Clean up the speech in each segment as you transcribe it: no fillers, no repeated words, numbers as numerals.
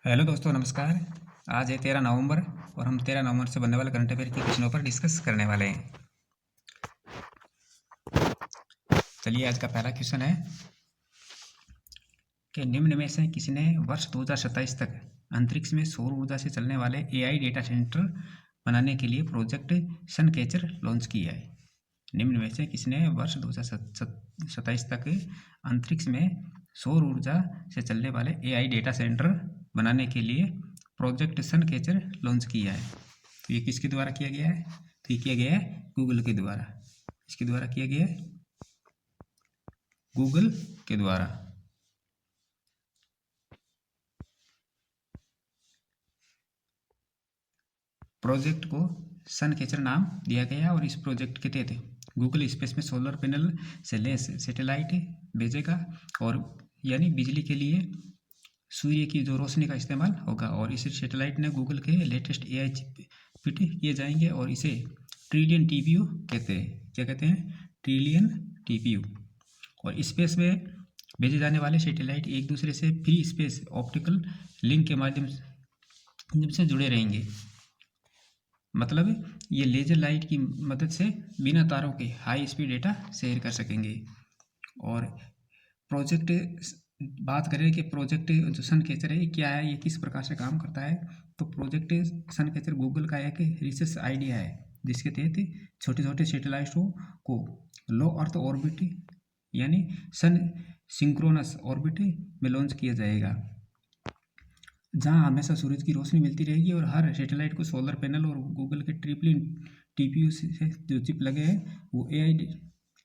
Hello दोस्तों, नमस्कार। आज है 13 नवंबर और हम 13 नवंबर से बनने वाले करंट अफेयर के क्वेश्चनों पर डिस्कस करने वाले हैं। चलिए, आज का पहला क्वेश्चन है कि निम्न में से किसने वर्ष 2027 तक अंतरिक्ष में सौर ऊर्जा से चलने वाले एआई डेटा सेंटर बनाने के लिए प्रोजेक्ट सनकैचर लॉन्च किया है। निम्न में से किसने वर्ष 2027 तक अंतरिक्ष में सौर ऊर्जा से चलने वाले एआई डेटा सेंटर बनाने के लिए प्रोजेक्ट सनकैचर लॉन्च किया है? तो ये किसके द्वारा किया गया है? तो ये किया गया है गूगल के द्वारा। इसके द्वारा किया गया है गूगल के द्वारा। प्रोजेक्ट को सनकैचर नाम दिया गया और इस प्रोजेक्ट के तहत गूगल स्पेस में सोलर पैनल से लैस सैटेलाइट भेजेगा और यानी बिजली के लिए सूर्य की जो रोशनी का इस्तेमाल होगा। और इस सैटेलाइट ने गूगल के लेटेस्ट एआई चिप फिट किए जाएंगे और इसे ट्रिलियन टीपीयू कहते हैं। क्या कहते हैं? Trillion TPU. और स्पेस में भेजे जाने वाले सैटेलाइट एक दूसरे से फ्री स्पेस ऑप्टिकल लिंक के माध्यम से जुड़े रहेंगे। मतलब ये लेजर लाइट की मदद से बिना तारों के हाई स्पीड डेटा शेयर कर सकेंगे। और प्रोजेक्ट बात करें कि प्रोजेक्ट जो सनकैचर है ये क्या है, ये किस प्रकार से काम करता है, तो प्रोजेक्ट सनकैचर गूगल का एक रिसर्च आइडिया है जिसके तहत छोटे छोटे सैटेलाइटों को लो अर्थ ऑर्बिट यानी सन सिंक्रोनस ऑर्बिट में लॉन्च किया जाएगा, जहां हमेशा सूरज की रोशनी मिलती रहेगी। और हर सैटेलाइट को सोलर पैनल और गूगल के ट्रिपलिन टीपीयू से जो चिप लगे हैं वो एआई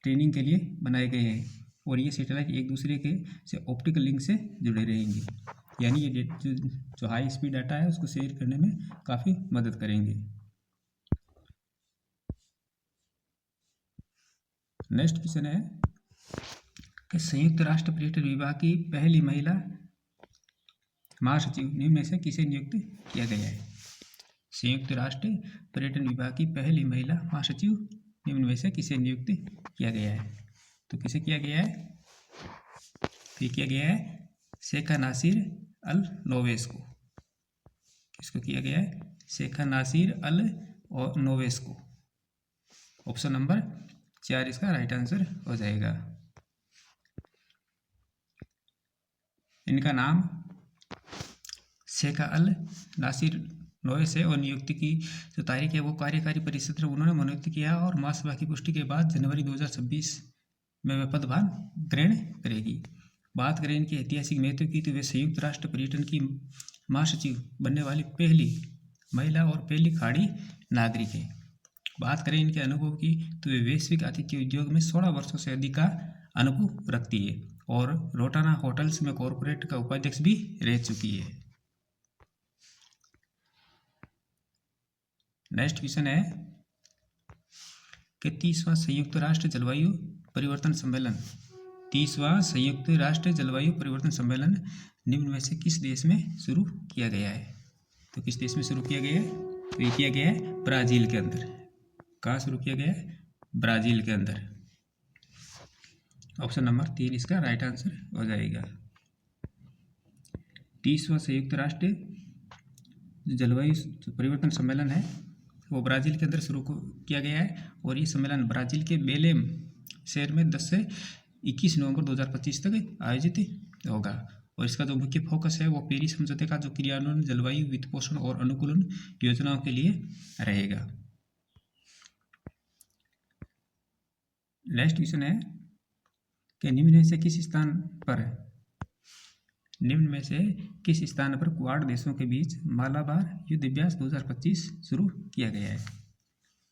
ट्रेनिंग के लिए बनाए गए हैं। और ये सैटेलाइट एक दूसरे के से ऑप्टिकल लिंक से जुड़े रहेंगे, यानी ये जो हाई स्पीड डाटा है उसको शेयर करने में काफ़ी मदद करेंगे। नेक्स्ट क्वेश्चन है कि संयुक्त राष्ट्र पर्यटन विभाग की पहली महिला महासचिव निम्न में से किसे नियुक्त किया गया है? संयुक्त राष्ट्र पर्यटन विभाग की पहली महिला महासचिव निम्न में से किसे नियुक्त किया गया है? तो किसे किया गया है? तो किया गया है शेखा नासिर अल नोवेस को। किसको किया गया है? शेखा नासिर अल नोवेस को। ऑप्शन नंबर 4 इसका राइट आंसर हो जाएगा। इनका नाम शेखा अल नासिर नोवेस है और नियुक्ति की जो तारीख है वो कार्यकारी परिषद में उन्होंने मनोनीत किया और महासभा की पुष्टि के बाद जनवरी 2026 में वे पदभार ग्रहण करेगी। बात करें इनके ऐतिहासिक महत्व की तो वे संयुक्त राष्ट्र पर्यटन की महासचिव बनने वाली पहली महिला और पहली खाड़ी नागरिक है। बात करें इनके अनुभव की तो वे वैश्विक आतिथ्य उद्योग में 16 वर्षों से अधिक का अनुभव रखती है और रोटाना होटल्स में कॉरपोरेट का उपाध्यक्ष भी रह चुकी है। नेक्स्ट क्वेश्चन है कि 30वां संयुक्त राष्ट्र जलवायु परिवर्तन सम्मेलन 30वां संयुक्त राष्ट्र जलवायु परिवर्तन सम्मेलन निम्न में से किस देश में शुरू किया गया है? तो किस देश में शुरू किया गया है? तो ये किया गया है ब्राज़ील के अंदर। कहाँ शुरू किया गया है? ब्राज़ील के अंदर। ऑप्शन नंबर 3 इसका राइट आंसर हो जाएगा। 30वां संयुक्त राष्ट्र जलवायु परिवर्तन सम्मेलन है वो ब्राज़ील के अंदर शुरू किया गया है और ये सम्मेलन ब्राज़ील के बेलेम शहर में 10 से 21 नवंबर 2025 तक आयोजित होगा। और इसका जो मुख्य फोकस है वो पेरिस समझौते का जो क्रियान्वयन, जलवायु वित्तपोषण और अनुकूलन योजनाओं के लिए रहेगा। नेक्स्ट क्वेश्चन है कि निम्न में से किस स्थान पर क्वाड देशों के बीच मालाबार युद्ध अभ्यास 2025 शुरू किया गया है?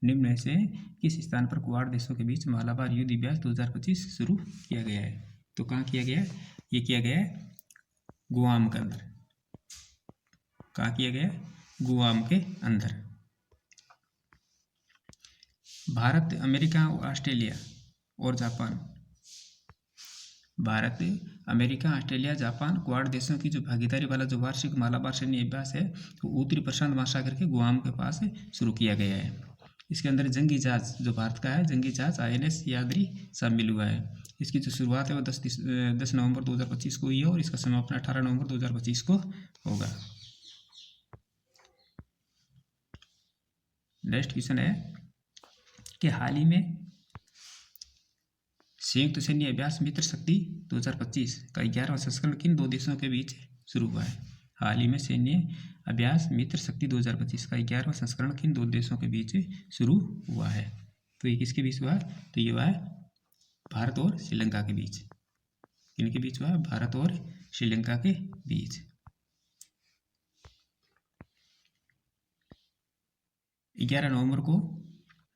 निम्न में से किस स्थान पर क्वाड देशों के बीच मालाबार युद्ध अभ्यास 2025 शुरू किया गया है? तो कहाँ किया गया है? ये किया गया है गुआम के अंदर। कहाँ किया गया है? गुआम के अंदर। भारत, अमेरिका, ऑस्ट्रेलिया और Japan Bharat, America, Australia, Japan quad देशों की जो भागीदारी वाला जो वार्षिक मालाबार सैन्य अभ्यास है वो उत्तरी प्रशांत महासागर के गुआम के पास शुरू किया गया है। इसके अंदर जंगी जहाज जो भारत का है, जंगी जहाज INS यादरी शामिल हुआ है। इसकी जो शुरुआत है वो 10 नवंबर 2025 को हुई है और इसका समापन 18 नवंबर 2025 को होगा। नेक्स्ट क्वेश्चन है कि हाल ही में संयुक्त सैन्य अभ्यास मित्र शक्ति 2025 का 11वां संस्करण किन दो देशों के बीच शुरू हुआ है? हाल ही में सैन्य अभ्यास मित्र शक्ति 2025 का 11वां संस्करण किन दो देशों के बीच शुरू हुआ है? तो ये किसके बीच हुआ है? तो ये हुआ है भारत और श्रीलंका के बीच। किनके बीच हुआ है? भारत और श्रीलंका के बीच। 11 नवंबर को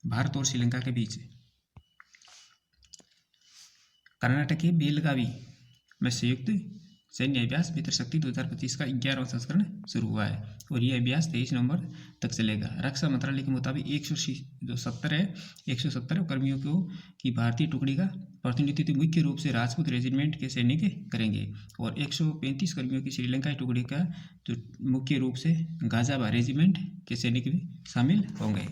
भारत और श्रीलंका के बीच कर्नाटक के बेलगावी में संयुक्त सैन्य अभ्यास मित्र शक्ति 2025 का 11वां संस्करण शुरू हुआ है और यह अभ्यास 23 नवंबर तक चलेगा। रक्षा मंत्रालय के मुताबिक 170 कर्मियों को की भारतीय टुकड़ी का प्रतिनिधित्व मुख्य रूप से राजपूत रेजिमेंट के सैनिक करेंगे और 135 कर्मियों की श्रीलंकाई टुकड़ी का जो मुख्य रूप से गाजाबा रेजिमेंट के सैनिक भी शामिल होंगे।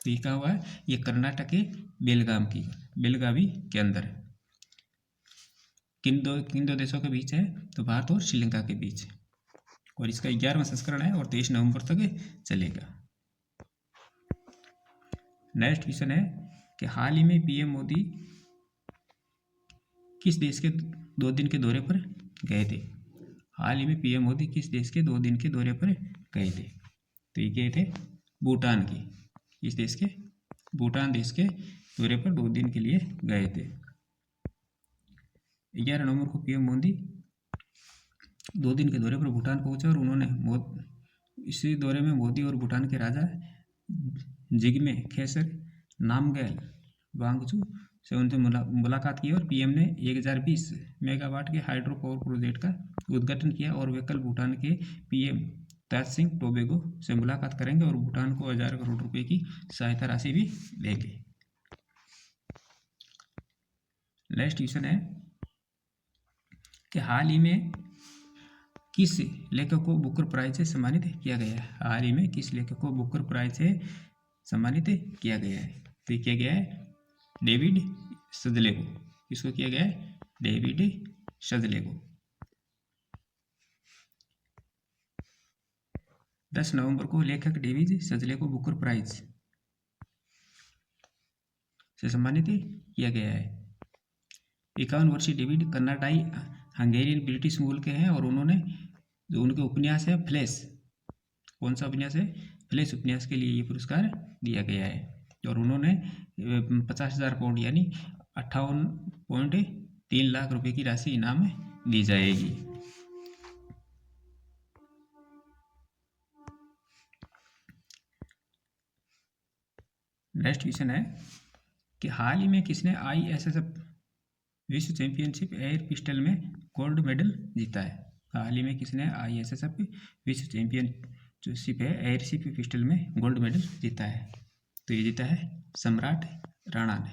तो ये कहा हुआ है? ये कर्नाटक के बेलगावी के अंदर किन दो देशों के बीच है? तो भारत और श्रीलंका के बीच और इसका 11वां संस्करण है और 23 नवंबर तक चलेगा। नेक्स्ट क्वेश्चन है कि हाल ही में PM मोदी किस देश के 2 दिन के दौरे पर गए थे? हाल ही में PM मोदी किस देश के 2 दिन के दौरे पर गए थे? तो ये गए थे भूटान की। इस देश के भूटान देश के दौरे पर 2 दिन के लिए गए थे। 11 नवंबर को PM मोदी 2 दिन के दौरे पर भूटान पहुंचे और उन्होंने इसी दौरे में मोदी और भूटान के राजा जिग्मे खेसर नामग्याल वांगचू से उनसे मुलाकात की और PM ने 1020 मेगावाट के हाइड्रो पावर प्रोजेक्ट का उद्घाटन किया और वे कल भूटान के PM ताज सिंह टोबेगो से मुलाकात करेंगे और भूटान को 1000 करोड़ रुपए की सहायता राशि भी देंगे। नेक्स्ट क्वेश्चन है कि हाल ही में किस लेखक को बुकर प्राइज से सम्मानित किया गया है? हाल ही में किस लेखक को बुकर प्राइज से सम्मानित किया गया है? तो किया गया है डेविड सजले को। किसको किया गया है? डेविड सजले को। 10 नवंबर को लेखक डेविड सजले को बुकर प्राइज से सम्मानित किया गया है। 51 वर्षीय डेविड कनाडाई हंगेरियन ब्रिटिश मूल के हैं और उन्होंने जो उनके उपन्यास है फ्लैश, कौन सा उपन्यास है? फ्लैश उपन्यास के लिए ये पुरस्कार दिया गया है और उन्होंने 50,000 पाउंड यानी 58.3 लाख रुपए की राशि इनाम दी जाएगी। नेक्स्ट क्वेश्चन है कि हाल ही में किसने ISSF विश्व चैंपियनशिप एयर पिस्टल में गोल्ड मेडल जीता है? हाल ही में किसने ISSF विश्व चैंपियनशिप है एयरशिप पिस्टल में गोल्ड मेडल जीता है? तो ये जीता है सम्राट राणा ने।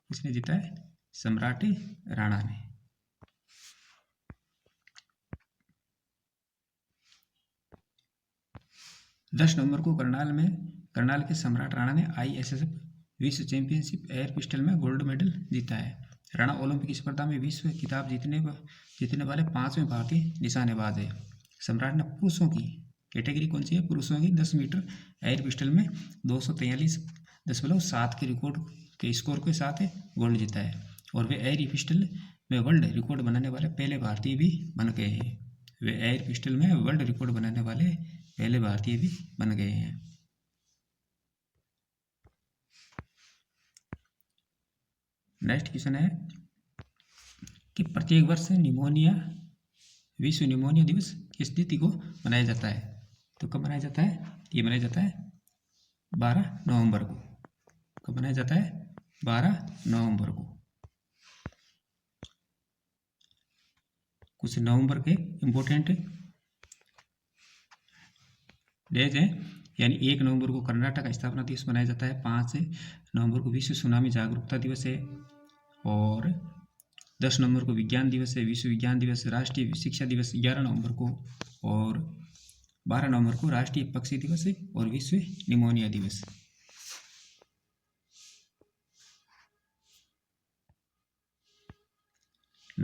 किसने जीता है? सम्राट राणा ने। दस नवंबर को करनाल के सम्राट राणा ने ISSF विश्व चैंपियनशिप एयर पिस्टल में गोल्ड मेडल जीता है। राणा ओलंपिक स्पर्धा में विश्व खिताब जीतने वाले 5वें भारतीय निशानेबाज है। सम्राट ने पुरुषों की कैटेगरी कौन सी है? पुरुषों की 10 मीटर एयर पिस्टल में 243.7 के रिकॉर्ड के स्कोर के साथ गोल्ड जीता है और वे एयर पिस्टल में वर्ल्ड रिकॉर्ड बनाने वाले पहले भारतीय भी बन गए हैं। वे एयर पिस्टल में वर्ल्ड रिकॉर्ड बनाने वाले पहले भारतीय भी बन गए हैं। नेक्स्ट क्वेश्चन है कि प्रत्येक वर्ष विश्व निमोनिया दिवस किस तिथि को मनाया जाता है? तो कब मनाया जाता है? ये मनाया जाता है 12 नवंबर को। कब मनाया जाता है? 12 नवंबर को। कुछ नवंबर के इम्पोर्टेंट डेज हैं, यानी 1 नवंबर को कर्नाटक स्थापना दिवस मनाया जाता है। 5 नवंबर को विश्व सुनामी जागरूकता दिवस है और 10 नवंबर को विज्ञान दिवस है, विश्व विज्ञान दिवस। राष्ट्रीय शिक्षा दिवस 11 नवंबर को और 12 नवंबर को राष्ट्रीय पक्षी दिवस है और विश्व निमोनिया दिवस।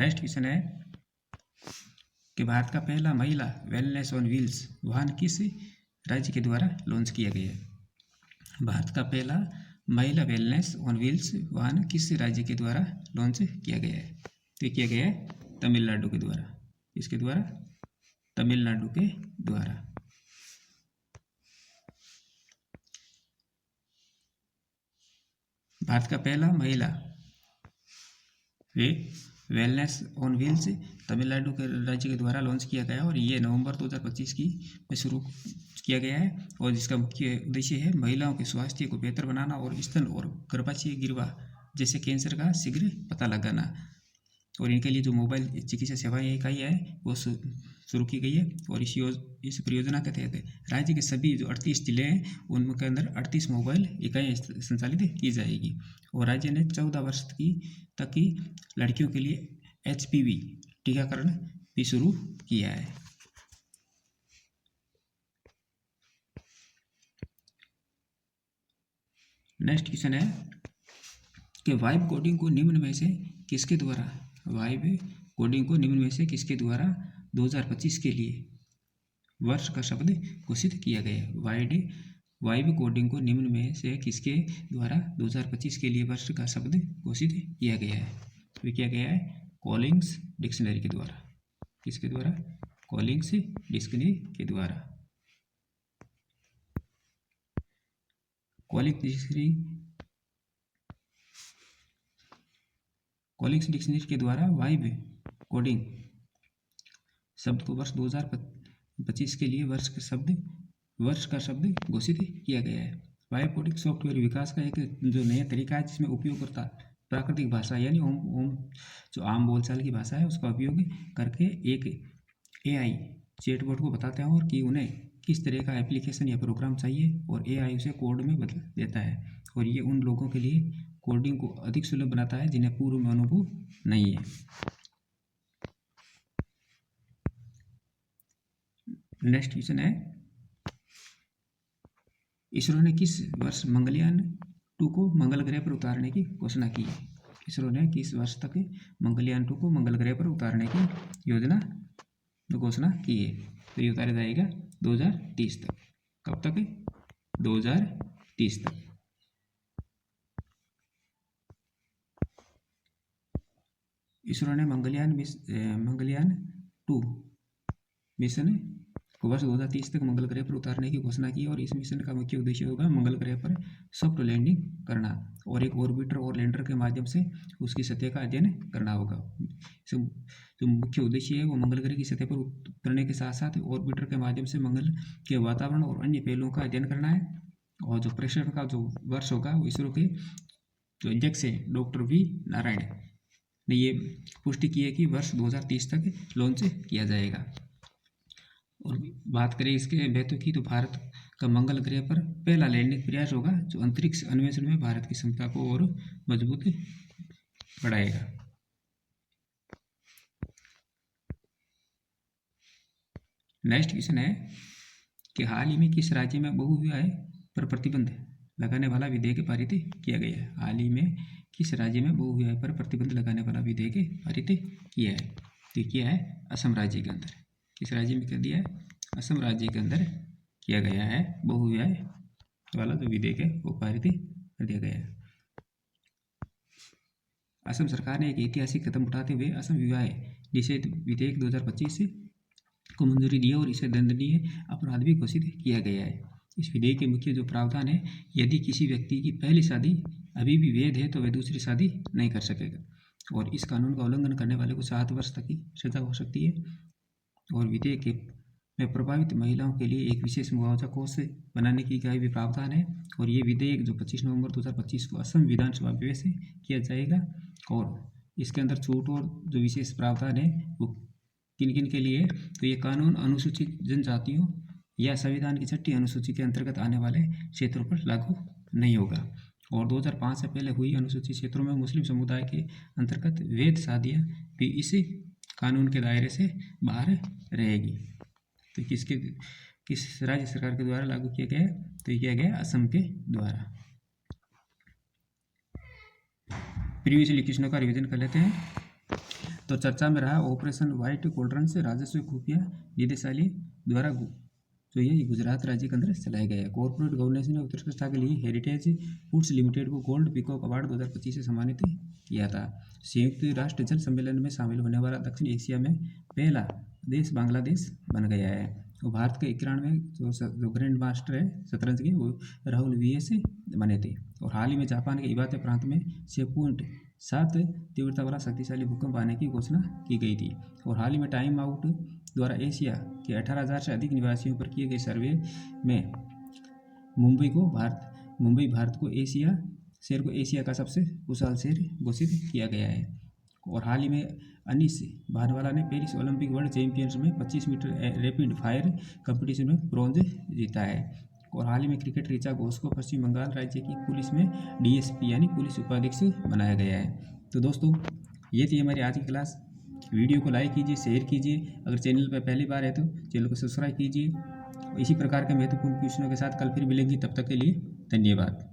नेक्स्ट क्वेश्चन है कि भारत का पहला महिला वेलनेस ऑन व्हील्स वाहन किस राज्य के द्वारा लॉन्च किया गया है। भारत का पहला महिला वेलनेस ऑन व्हील्स वाहन किस राज्य के द्वारा लॉन्च किया गया है। तो किया गया है तमिलनाडु के द्वारा। किसके द्वारा? तमिलनाडु के द्वारा। भारत का पहला महिला वेलनेस ऑन व्हील्स तमिलनाडु के राज्य के द्वारा लॉन्च किया गया और ये नवंबर 2025 की में शुरू किया गया है और जिसका मुख्य उद्देश्य है महिलाओं के स्वास्थ्य को बेहतर बनाना और स्तन और गर्भाशय गिरवा जैसे कैंसर का शीघ्र पता लगाना। और इनके लिए जो मोबाइल चिकित्सा सेवाएं इकाई है वो शुरू की गई है और इस परियोजना के तहत राज्य के सभी जो 38 जिले हैं उनके अंदर 38 मोबाइल इकाइयाँ संचालित की जाएगी। और राज्य ने 14 वर्ष तक की लड़कियों के लिए HPV टीकाकरण भी शुरू किया है। नेक्स्ट क्वेश्चन है कि वाइब कोडिंग को निम्न में से किसके द्वारा 2025 के लिए वर्ष का शब्द घोषित किया गया है। वाइब कोडिंग को निम्न में से किसके द्वारा 2025 के लिए वर्ष का शब्द घोषित किया गया है। तो किया गया है कॉलिंग्स डिक्शनरी के द्वारा। किसके द्वारा? कॉलिंग्स डिक्शनरी के द्वारा। कॉलिंग्स डिक्शनरी के द्वारा वाइब कोडिंग शब्द को वर्ष 2025 के लिए वर्ष का शब्द घोषित किया गया है। वाइब कोडिंग सॉफ्टवेयर विकास का एक जो नया तरीका है जिसमें उपयोगकर्ता प्राकृतिक भाषा यानी जो आम बोलचाल की भाषा है उसका उपयोग करके एक AI चैटबॉट को बताते हैं और कि उन्हें किस तरह का एप्लीकेशन या प्रोग्राम चाहिए और AI उसे कोड में बदल देता है। और ये उन लोगों के लिए कोडिंग को अधिक सुलभ बनाता है जिन्हें पूर्व में अनुभव नहीं है। नेक्स्ट क्वेश्चन है इसरो ने किस वर्ष मंगलयान 2 को मंगल ग्रह पर उतारने की घोषणा की है। इसरो ने किस वर्ष तक मंगलयान 2 को मंगल ग्रह पर उतारने की घोषणा की है। तो ये उतारा जाएगा 2030 तक। कब तक? 2030 तक। इसरो ने मंगलयान 2 मिशन को वर्ष 2030 तक मंगल ग्रह पर उतारने की घोषणा की और इस मिशन का मुख्य उद्देश्य होगा मंगल ग्रह पर सॉफ्ट लैंडिंग करना और एक ऑर्बिटर और लैंडर के माध्यम से उसकी सतह का अध्ययन करना होगा। जो मुख्य उद्देश्य है वो मंगल ग्रह की सतह पर उतरने के साथ साथ ऑर्बिटर के माध्यम से मंगल के वातावरण और अन्य पहलुओं का अध्ययन करना है। और जो प्रेक्षण का जो वर्ष होगा वो इसरो के जो अध्यक्ष है डॉक्टर V नारायण ने ये पुष्टि की है कि वर्ष 2030 तक लॉन्च किया जाएगा। और बात करें इसके महत्व की तो भारत का मंगल ग्रह पर पहला लैंडिंग प्रयास होगा जो अंतरिक्ष अन्वेषण में भारत की क्षमता को और मजबूत बढ़ाएगा। नेक्स्ट क्वेश्चन है कि हाल ही में किस राज्य में बहुविवाह पर प्रतिबंध लगाने वाला विधेयक पारित किया गया है। हाल ही में किस राज्य में बहुविवाह पर प्रतिबंध लगाने वाला विधेयक पारित किया है। तो किया है असम राज्य के अंदर। किस राज्य में कर दिया है? असम राज्य के अंदर किया गया है बहुविवाह वाला जो विधेयक है वो पारित कर दिया गया है। असम सरकार ने एक ऐतिहासिक कदम उठाते हुए असम विवाह निषेध विधेयक 2025 को मंजूरी दी और इसे दंडनीय अपराध भी घोषित किया गया है। इस विधेयक के मुख्य जो प्रावधान है यदि किसी व्यक्ति की पहली शादी अभी भी वैध है तो वह दूसरी शादी नहीं कर सकेगा और इस कानून का उल्लंघन करने वाले को 7 वर्ष तक की सजा हो सकती है। और विधेयक में प्रभावित महिलाओं के लिए एक विशेष मुआवजा कोष बनाने की भी प्रावधान है। और ये विधेयक जो 25 नवंबर 2025 को असम विधानसभा में पेश किया जाएगा और इसके अंदर छूट और जो विशेष प्रावधान है वो किन किन के लिए। तो ये कानून अनुसूचित जनजातियों या संविधान की 6ठी अनुसूची के अंतर्गत आने वाले क्षेत्रों पर लागू नहीं होगा। और 2005 से पहले हुई अनुसूचित क्षेत्रों में मुस्लिम समुदाय के अंतर्गत वैध शादियाँ भी इस कानून के दायरे से बाहर रहेगी। तो किस राज्य सरकार के द्वारा लागू किया गया है। तो किया गया असम के द्वारा। प्रीवियसली क्वेश्चनों का रिवीजन कर लेते हैं। तो चर्चा में रहा ऑपरेशन व्हाइट कोल्ड्रन से राजस्व खुफिया निदेशालय द्वारा जो ये गुजरात राज्य के अंदर चलाया गया है। कॉर्पोरेट गवर्नेंस ने उत्कृष्टता के लिए हेरिटेज फूड्स लिमिटेड को गोल्ड पीकॉक अवार्ड 2025 से सम्मानित किया था। संयुक्त राष्ट्र जल सम्मेलन में शामिल होने वाला दक्षिण एशिया में पहला देश बांग्लादेश बन गया है। तो भारत के 91 जो ग्रैंड मास्टर है शतरंज के, वो राहुल VS बने थे। और हाल ही में जापान के इवाते प्रांत में 6.7 तीव्रता वाला शक्तिशाली भूकंप आने की घोषणा की गई थी। और हाल ही में टाइम आउट द्वारा एशिया के 18,000 से अधिक निवासियों पर किए गए सर्वे में मुंबई भारत को एशिया का सबसे कुशल शहर घोषित किया गया है। और हाल ही में अनीस भानवाला ने पेरिस ओलंपिक वर्ल्ड चैंपियंस में 25 मीटर रैपिड फायर कंपटीशन में ब्रॉन्ज जीता है। और हाल ही में क्रिकेट ऋचा घोष को पश्चिम बंगाल राज्य की पुलिस में DSP यानी पुलिस उपाधीक्षक बनाया गया है। तो दोस्तों, ये थी हमारी आज की क्लास। वीडियो को लाइक कीजिए, शेयर कीजिए। अगर चैनल पर पहली बार है तो चैनल को सब्सक्राइब कीजिए। इसी प्रकार के महत्वपूर्ण क्वेश्चनों के साथ कल फिर मिलेंगे। तब तक के लिए धन्यवाद।